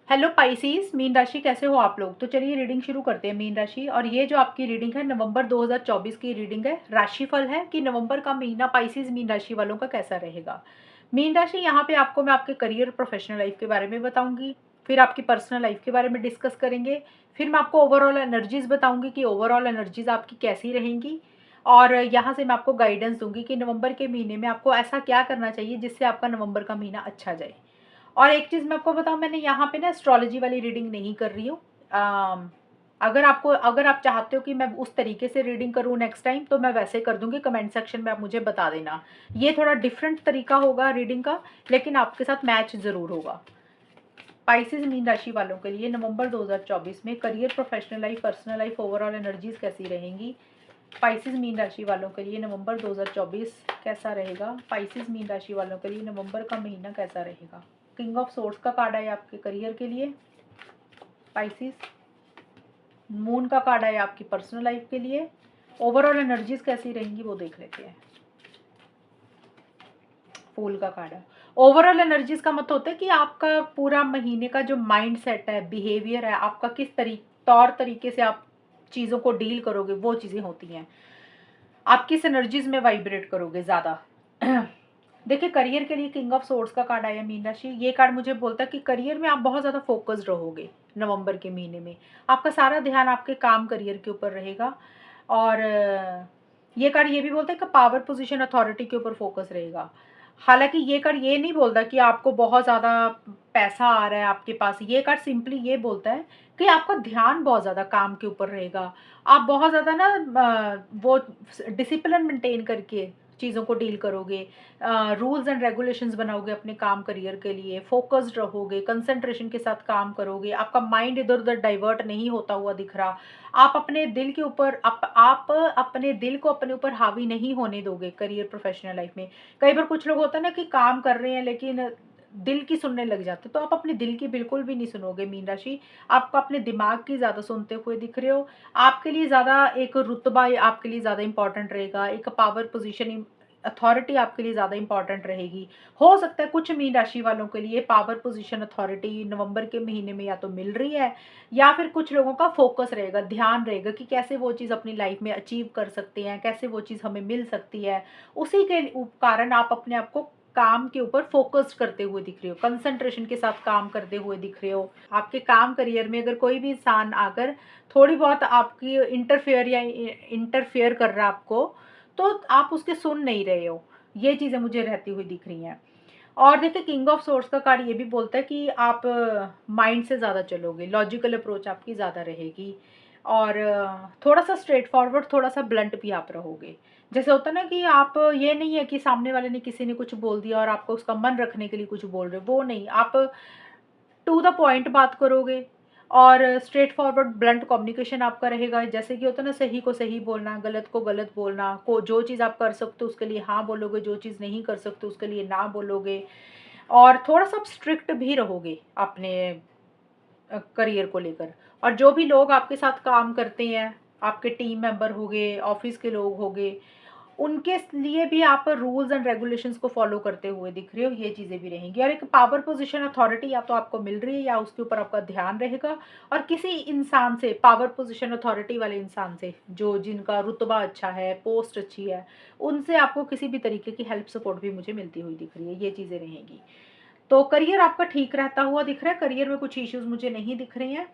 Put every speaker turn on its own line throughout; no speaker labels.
Hello Pisces, mean राशि कैसे हो आप लोग। तो चलिए रीडिंग शुरू करते हैं मीन राशि। और ये जो आपकी रीडिंग है नवंबर 2024 की रीडिंग है, राशिफल है कि नवंबर का महीना पाइसीज मीन राशि वालों का कैसा रहेगा। मीन राशि, यहाँ पे आपको मैं आपके करियर प्रोफेशनल लाइफ के बारे में बताऊंगी, फिर आपकी पर्सनल लाइफ के बारे में डिस्कस करेंगे, फिर मैं आपको ओवरऑल एनर्जीज बताऊंगी कि ओवरऑल एनर्जीज आपकी कैसी रहेंगी। और यहाँ से मैं आपको गाइडेंस दूंगी कि नवंबर के महीने में आपको ऐसा क्या करना चाहिए जिससे आपका नवंबर का महीना अच्छा जाए। और एक चीज़ मैं आपको बताऊँ, मैंने यहाँ पे ना एस्ट्रोलॉजी वाली रीडिंग नहीं कर रही हूँ। अगर आप चाहते हो कि मैं उस तरीके से रीडिंग करूँ नेक्स्ट टाइम, तो मैं वैसे कर दूंगी। कमेंट सेक्शन में आप मुझे बता देना। ये थोड़ा डिफरेंट तरीका होगा रीडिंग का, लेकिन आपके साथ मैच ज़रूर होगा। स्पाइसेस मीन राशि वालों के लिए नवंबर 2024 में career, professional life, personal life, overall energies कैसी रहेंगी। स्पाइसेस मीन राशि वालों के लिए नवंबर 2024 कैसा रहेगा। स्पाइसेस मीन राशि वालों के लिए नवंबर का महीना कैसा रहेगा। किंग ऑफ सोर्स का कार्ड है आपके करियर के लिए स्पाइसेस। मून का कार्ड है आपकी पर्सनल लाइफ के लिए। ओवरऑल एनर्जीज कैसी रहेंगी वो देख लेते हैं। फूल का कार्ड है। ओवरऑल एनर्जीज का मतलब होता है कि आपका पूरा महीने का जो माइंड सेट है, बिहेवियर है आपका, किस तौर तरीके से आप चीज़ों को डील करोगे, वो चीज़ें होती हैं। आप किस एनर्जीज में वाइब्रेट करोगे ज़्यादा। देखिए, करियर के लिए किंग ऑफ सोर्ड्स का कार्ड आया मीन राशि। ये कार्ड मुझे बोलता है कि करियर में आप बहुत ज़्यादा फोकस्ड रहोगे नवंबर के महीने में। आपका सारा ध्यान आपके काम करियर के ऊपर रहेगा। और ये कार्ड ये भी बोलता है कि पावर पोजीशन अथॉरिटी के ऊपर फोकस रहेगा। हालांकि ये कार्ड ये नहीं बोलता कि आपको बहुत ज़्यादा पैसा आ रहा है आपके पास। ये कार्ड सिंपली ये बोलता है कि आपका ध्यान बहुत ज़्यादा काम के ऊपर रहेगा। आप बहुत ज़्यादा ना वो डिसिप्लिन मेंटेन करके चीज़ों को डील करोगे। रूल्स एंड रेगुलेशंस बनाओगे अपने काम करियर के लिए। फोकस्ड रहोगे, कंसंट्रेशन के साथ काम करोगे। आपका माइंड इधर उधर डाइवर्ट नहीं होता हुआ दिख रहा। आप अपने दिल के ऊपर आप अपने दिल को अपने ऊपर हावी नहीं होने दोगे करियर प्रोफेशनल लाइफ में। कई बार कुछ लोग होता है ना कि काम कर रहे हैं लेकिन दिल की सुनने लग जाते, तो आप अपने दिल की बिल्कुल भी नहीं सुनोगे मीन राशि। आप अपने दिमाग की ज़्यादा सुनते हुए दिख रहे हो। आपके लिए ज़्यादा एक रुतबा आपके लिए ज़्यादा इंपॉर्टेंट रहेगा। एक पावर पोजीशन, अथॉरिटी आपके लिए ज़्यादा इंपॉर्टेंट रहेगी। हो सकता है कुछ मीन राशि वालों के लिए पावर पोजीशन, अथॉरिटी नवंबर के महीने में या तो मिल रही है, या फिर कुछ लोगों का फोकस रहेगा, ध्यान रहेगा कि कैसे वो चीज़ अपनी लाइफ में अचीव कर सकते हैं, कैसे वो चीज़ हमें मिल सकती है। उसी के कारण आप अपने आप को काम के ऊपर फोकस करते हुए दिख रहे हो, कंसंट्रेशन के साथ काम करते हुए दिख रहे हो। आपके काम करियर में अगर कोई भी इंसान आकर थोड़ी बहुत आपकी इंटरफेयर कर रहा है आपको, तो आप उसके सुन नहीं रहे हो। ये चीज़ें मुझे रहती हुई दिख रही हैं। और देखिए, किंग ऑफ सोर्स का कार्ड ये भी बोलता है कि आप माइंड से ज़्यादा चलोगे, लॉजिकल अप्रोच आपकी ज़्यादा रहेगी। और थोड़ा सा स्ट्रेट फॉरवर्ड, थोड़ा सा ब्लंट भी आप रहोगे। जैसे होता है ना कि आप, ये नहीं है कि सामने वाले ने किसी ने कुछ बोल दिया और आपको उसका मन रखने के लिए कुछ बोल रहे हो, वो नहीं। आप टू द पॉइंट बात करोगे। और स्ट्रेट फॉरवर्ड ब्लंट कम्युनिकेशन आपका रहेगा। जैसे कि होता है ना, सही को सही बोलना, गलत को गलत बोलना। को जो चीज़ आप कर सकते हो उसके लिए हाँ बोलोगे, जो चीज़ नहीं कर सकते उसके लिए ना बोलोगे। और थोड़ा सा स्ट्रिक्ट भी रहोगे अपने करियर को लेकर। और जो भी लोग आपके साथ काम करते हैं, आपके टीम मेंबर हो गए, ऑफिस के लोग हो गए, उनके लिए भी आप रूल्स एंड रेगुलेशंस को फॉलो करते हुए दिख रहे हो। ये चीज़ें भी रहेंगी। और एक पावर पोजीशन, अथॉरिटी या तो आपको मिल रही है या उसके ऊपर आपका ध्यान रहेगा। और किसी इंसान से, पावर पोजीशन अथॉरिटी वाले इंसान से, जो जिनका रुतबा अच्छा है, पोस्ट अच्छी है, उनसे आपको किसी भी तरीके की हेल्प सपोर्ट भी मुझे मिलती हुई दिख रही है। ये चीज़ें रहेंगी। तो करियर आपका ठीक रहता हुआ दिख रहा है। करियर में कुछ इश्यूज मुझे नहीं दिख रहे हैं।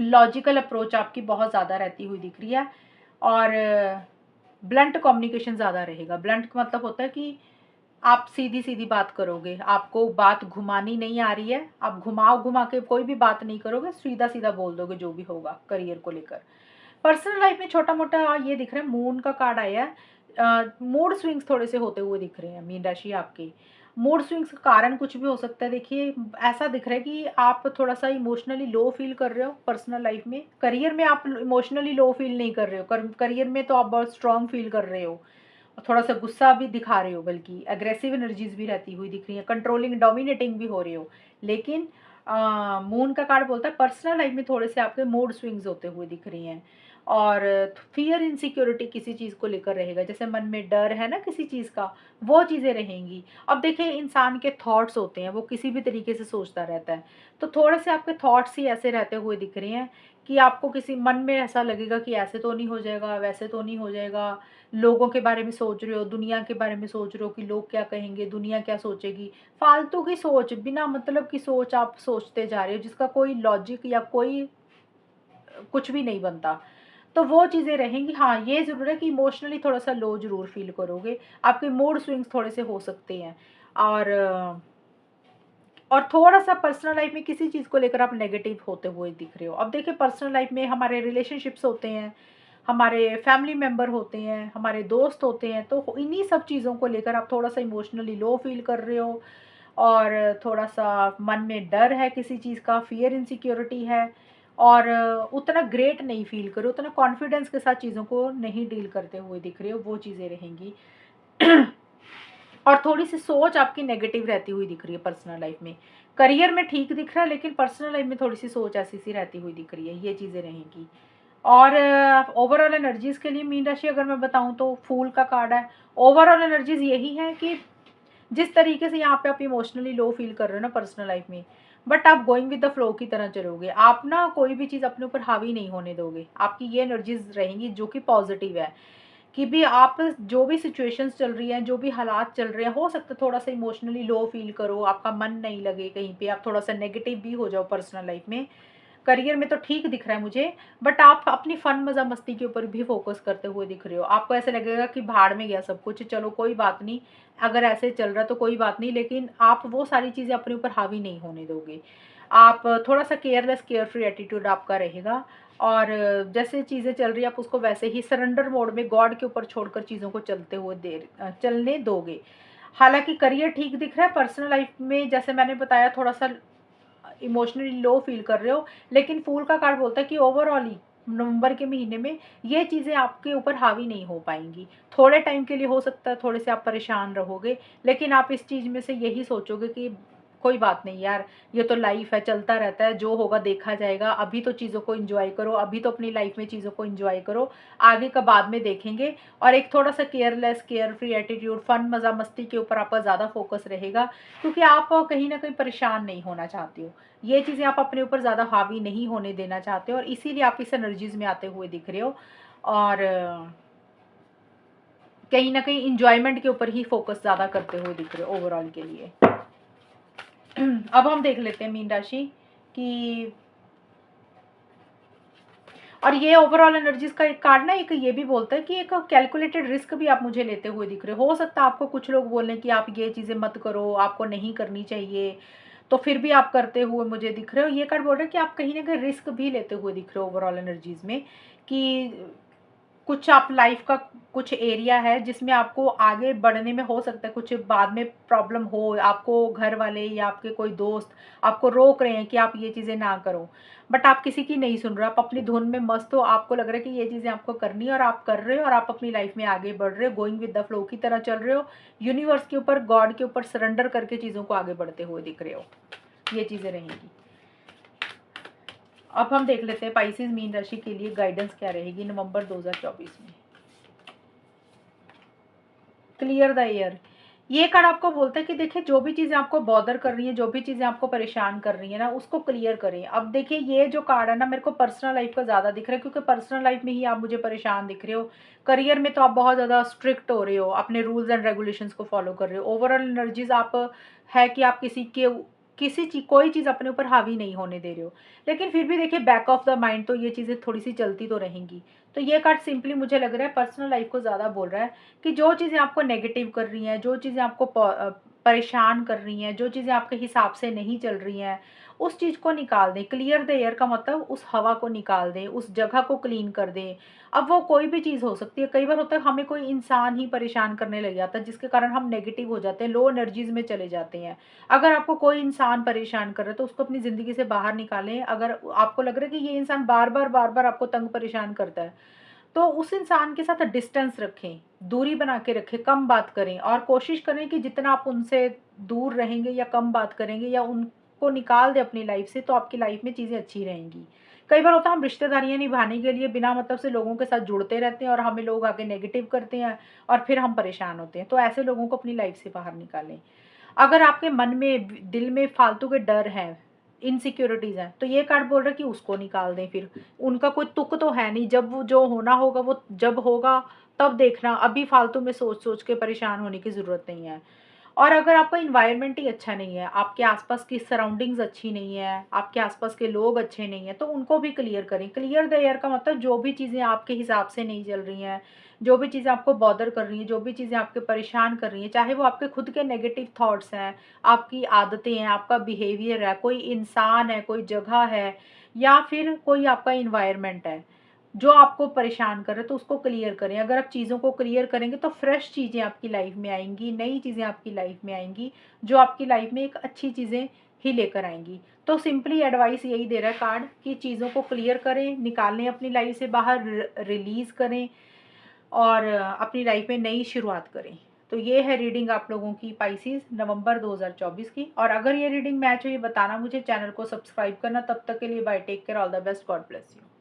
लॉजिकल अप्रोच आपकी बहुत ज़्यादा रहती हुई दिख रही है। और ब्लंट कम्युनिकेशन ज़्यादा रहेगा। ब्लंट का मतलब होता है कि आप सीधी सीधी बात करोगे, आपको बात घुमानी नहीं आ रही है, आप घुमाओ घुमा के कोई भी बात नहीं करोगे, सीधा सीधा बोल दोगे जो भी होगा करियर को लेकर। पर्सनल लाइफ में छोटा मोटा ये दिख रहा है, मून का कार्ड आया है। मूड स्विंग्स थोड़े से होते हुए दिख रहे हैं मीन राशि आपके। मूड स्विंग्स का कारण कुछ भी हो सकता है। देखिए, ऐसा दिख रहा है कि आप थोड़ा सा इमोशनली लो फील कर रहे हो पर्सनल लाइफ में। करियर में आप इमोशनली लो फील नहीं कर रहे हो। करियर में तो आप बहुत स्ट्रांग फील कर रहे हो। थोड़ा सा गुस्सा भी दिखा रहे हो, बल्कि एग्रेसिव एनर्जीज भी रहती हुई दिख रही है, कंट्रोलिंग डोमिनेटिंग भी हो रहे हो। लेकिन मून का कार्ड बोलता है पर्सनल लाइफ में थोड़े से आपके मूड स्विंग्स होते हुए दिख रही हैं। और फियर इनसिक्योरिटी किसी चीज़ को लेकर रहेगा, जैसे मन में डर है ना किसी चीज़ का, वो चीज़ें रहेंगी। अब देखिए इंसान के थॉट्स होते हैं, वो किसी भी तरीके से सोचता रहता है, तो थोड़े से आपके थॉट्स ही ऐसे रहते हुए दिख रहे हैं कि आपको किसी मन में ऐसा लगेगा कि ऐसे तो नहीं हो जाएगा, वैसे तो नहीं हो जाएगा, लोगों के बारे में सोच रहे हो, दुनिया के बारे में सोच रहे हो कि लोग क्या कहेंगे, दुनिया क्या सोचेगी, फालतू की सोच, बिना मतलब की सोच आप सोचते जा रहे हो जिसका कोई लॉजिक या कोई कुछ भी नहीं बनता। तो वो चीज़ें रहेंगी। हाँ, ये ज़रूर है कि इमोशनली थोड़ा-सा लो ज़रूर फ़ील करोगे, आपके मूड स्विंग्स थोड़े से हो सकते हैं। और थोड़ा-सा पर्सनल लाइफ़ में किसी चीज़ को लेकर आप नेगेटिव होते हुए दिख रहे हो। अब देखिए पर्सनल लाइफ़ में हमारे रिलेशनशिप्स होते हैं, हमारे फैमिली मेंबर होते हैं, हमारे दोस्त होते हैं, तो इन्हीं सब चीज़ों को लेकर आप थोड़ा-सा इमोशनली लो फ़ील कर रहे हो और थोड़ा-सा मन में डर है किसी चीज़ का, फ़ियर इनसिक्योरिटी है और उतना ग्रेट नहीं फ़ील कर रहे हो, उतना कॉन्फिडेंस के साथ चीज़ों को नहीं डील करते हुए दिख रहे हो, वो चीज़ें रहेंगी। और थोड़ी-सी सोच आपकी नेगेटिव रहती हुई दिख रही है पर्सनल लाइफ़ में। करियर में ठीक दिख रहा है लेकिन पर्सनल लाइफ़ में थोड़ी-सी सोच ऐसी-सी रहती हुई दिख रही है, ये चीज़ें रहेंगी। और ओवरऑल एनर्जीज़ के लिए मीन राशि अगर मैं बताऊँ तो फूल का कार्ड है। ओवरऑल एनर्जीज़ यही है कि जिस तरीके से यहाँ पे आप इमोशनली लो फ़ील कर रहे हो ना पर्सनल लाइफ़ में, बट आप गोइंग विद द फ्लो की तरह चलोगे। आप ना कोई भी चीज़ अपने ऊपर हावी नहीं होने दोगे। आपकी ये एनर्जीज़ रहेंगी जो कि पॉज़िटिव है। कि भी आप जो भी सिचुएशंस चल रही हैं, जो भी हालात चल रहे हैं, हो सकता है थोड़ा-सा इमोशनली लो फ़ील करो, आपका मन नहीं लगे कहीं पे, आप थोड़ा-सा नेगेटिव भी हो जाओ पर्सनल लाइफ़ में। करियर में तो ठीक दिख रहा है मुझे, बट आप अपनी फन मज़ा-मस्ती के ऊपर भी फ़ोकस करते हुए दिख रहे हो। आपको ऐसा लगेगा कि भाड़ में गया सब कुछ, चलो कोई बात नहीं, अगर ऐसे चल रहा है तो कोई बात नहीं, लेकिन आप वो सारी चीज़ें अपने ऊपर हावी नहीं होने दोगे। आप थोड़ा-सा केयरलेस, केयरफ्री एटीट्यूड आपका रहेगा और जैसे चीज़ें चल रही है आप उसको वैसे ही सरेंडर मोड में गॉड के ऊपर छोड़कर चीज़ों को चलते हुए चलने दोगे। हालाँकि करियर ठीक दिख रहा है, पर्सनल लाइफ़ में जैसे मैंने बताया थोड़ा-सा इमोशनली लो फ़ील कर रहे हो, लेकिन फूल का कार्ड बोलता है कि ओवरऑल ही नवंबर के महीने में ये चीज़ें आपके ऊपर हावी नहीं हो पाएँगी। थोड़े टाइम के लिए हो सकता है थोड़े से आप परेशान रहोगे, लेकिन आप इस चीज़ में से यही सोचोगे कि कोई बात नहीं यार, ये तो लाइफ़ है, चलता रहता है, जो होगा देखा जाएगा। अभी तो चीज़ों को एन्जॉय करो, अभी तो अपनी लाइफ़ में चीज़ों को एन्जॉय करो, आगे का बाद में देखेंगे। और एक थोड़ा-सा केयरलेस, केयरफ्री एटीट्यूड, फन मज़ा-मस्ती के ऊपर आपका ज़्यादा फ़ोकस रहेगा, क्योंकि आप कहीं न कहीं परेशान नहीं होना चाहते हो। ये चीज़ें आप अपने ऊपर ज़्यादा हावी नहीं होने देना चाहते हो और इसीलिए आप इस एनर्जीज़ में आते हुए दिख रहे हो और कहीं न कहीं एन्जॉयमेंट के ऊपर ही फ़ोकस ज़्यादा करते हुए दिख रहे हो ओवरऑल के लिए। अब हम देख लेते हैं मीन राशि कि और ये ओवरऑल एनर्जीज़ का एक कार्ड ना एक ये भी बोलता है कि एक कैलकुलेटेड रिस्क भी आप मुझे लेते हुए दिख रहे हो। सकता है आपको कुछ लोग बोलें कि आप ये चीज़ें मत करो, आपको नहीं करनी चाहिए, तो फिर भी आप करते हुए मुझे दिख रहे हो। ये कार्ड बोल रहा है कि आप कहीं न कहीं रिस्क भी लेते हुए दिख रहे हो ओवरऑल एनर्जीज़ में कि कुछ आप लाइफ का कुछ एरिया है जिसमें आपको आगे बढ़ने में हो सकता है कुछ बाद में प्रॉब्लम हो, आपको घर वाले या आपके कोई दोस्त आपको रोक रहे हैं कि आप ये चीज़ें ना करो, बट आप किसी की नहीं सुन रहे, आप अपनी धुन में मस्त हो, आपको लग रहा है कि ये चीज़ें आपको करनी है और आप कर रहे हो और आप अपनी लाइफ में आगे बढ़ रहे हो, गोइंग विद द फ्लो की तरह चल रहे हो, यूनिवर्स के ऊपर, गॉड के ऊपर सरेंडर करके चीज़ों को आगे बढ़ते हुए दिख रहे हो। ये चीज़ें रहेंगी। अब हम देख लेते हैं पाइसेस मीन राशि के लिए गाइडेंस क्या रहेगी नवंबर 2024 में। क्लियर द एयर, ये कार्ड आपको बोलता है कि देखिए जो भी चीज़ें आपको बॉदर कर रही हैं, जो भी चीज़ें आपको परेशान कर रही हैं ना, उसको क्लियर करें। अब देखिए ये जो कार्ड है ना मेरे को पर्सनल लाइफ का ज़्यादा दिख रहा है क्योंकि पर्सनल लाइफ में ही आप मुझे परेशान दिख रहे हो। करियर में तो आप बहुत ज़्यादा स्ट्रिक्ट हो रहे हो, अपने रूल्स एंड रेगुलेशंस को फॉलो कर रहे हो। ओवरऑल एनर्जीज आप है कि आप किसी चीज़ कोई चीज़ अपने ऊपर हावी नहीं होने दे रहे हो। लेकिन फिर भी देखिए बैक ऑफ द माइंड तो ये चीज़ें थोड़ी सी चलती तो रहेंगी। तो ये कार्ड सिंपली मुझे लग रहा है पर्सनल लाइफ को ज़्यादा बोल रहा है कि जो चीज़ें आपको नेगेटिव कर रही हैं, जो चीज़ें आपको परेशान कर रही हैं, जो चीज़ें आपके हिसाब से नहीं चल रही हैं, उस चीज़ को निकाल दें। क्लियर द एयर का मतलब उस हवा को निकाल दें, उस जगह को क्लीन कर दें। अब वो कोई भी चीज़ हो सकती है, कई बार होता है हमें कोई इंसान ही परेशान करने लग जाता है जिसके कारण हम नेगेटिव हो जाते हैं, लो एनर्जीज़ में चले जाते हैं। अगर आपको कोई इंसान परेशान कर रहा है तो उसको अपनी ज़िंदगी से बाहर निकालें। अगर आपको लग रहा है कि ये इंसान बार-बार आपको तंग परेशान करता है, तो उस इंसान के साथ डिस्टेंस रखें, दूरी बना के रखें, कम बात करें और कोशिश करें कि जितना आप उनसे दूर रहेंगे या कम बात करेंगे या को निकाल दें अपनी लाइफ से, तो आपकी लाइफ में चीज़ें अच्छी रहेंगी। कई बार होता है हम रिश्तेदारियाँ निभाने के लिए बिना मतलब से लोगों के साथ जुड़ते रहते हैं और हमें लोग आगे नेगेटिव करते हैं और फिर हम परेशान होते हैं। तो ऐसे लोगों को अपनी लाइफ से बाहर निकालें। अगर आपके मन में, दिल में फालतू के डर हैं, इनसिक्योरिटीज़ हैं, तो ये कार्ड बोल रहा है कि उसको निकाल दें फिर। उनका कोई तुक तो है नहीं, जब वो जो होना होगा वो जब होगा तब देखना, अभी फालतू में सोच-सोच के परेशान होने की ज़रूरत नहीं है। और अगर आपका एनवायरनमेंट ही अच्छा नहीं है, आपके आसपास की सराउंडिंग्स अच्छी नहीं है, आपके आसपास के लोग अच्छे नहीं हैं, तो उनको भी क्लियर करें। क्लियर द एयर का मतलब जो भी चीज़ें आपके हिसाब से नहीं चल रही हैं, जो भी चीज़ें आपको बॉदर कर रही हैं, जो भी चीज़ें आपके परेशान कर रही हैं, चाहे वो आपके खुद के नेगेटिव थॉट्स हैं, आपकी आदतें हैं, आपका बिहेवियर है, कोई इंसान है, कोई जगह है या फिर कोई आपका एनवायरनमेंट है, जो आपको परेशान कर रहा है, तो उसको क्लियर करें। अगर आप चीज़ों को क्लियर करेंगे तो फ्रेश चीज़ें आपकी लाइफ में आएँगी, नई चीज़ें आपकी लाइफ में आएँगी, जो आपकी लाइफ में एक अच्छी चीज़ें ही लेकर आएँगी। तो सिंपली एडवाइस यही दे रहा है कार्ड कि चीज़ों को क्लियर करें, निकालें अपनी लाइफ से बाहर, रिलीज़ करें और अपनी लाइफ में नई शुरुआत करें। तो ये है रीडिंग आप लोगों की पाइसेस नवंबर 2024 की। और अगर ये रीडिंग मैच हो ये बताना मुझे, चैनल को सब्सक्राइब करना। तब तक के लिए bye, take care, all the best, God bless you.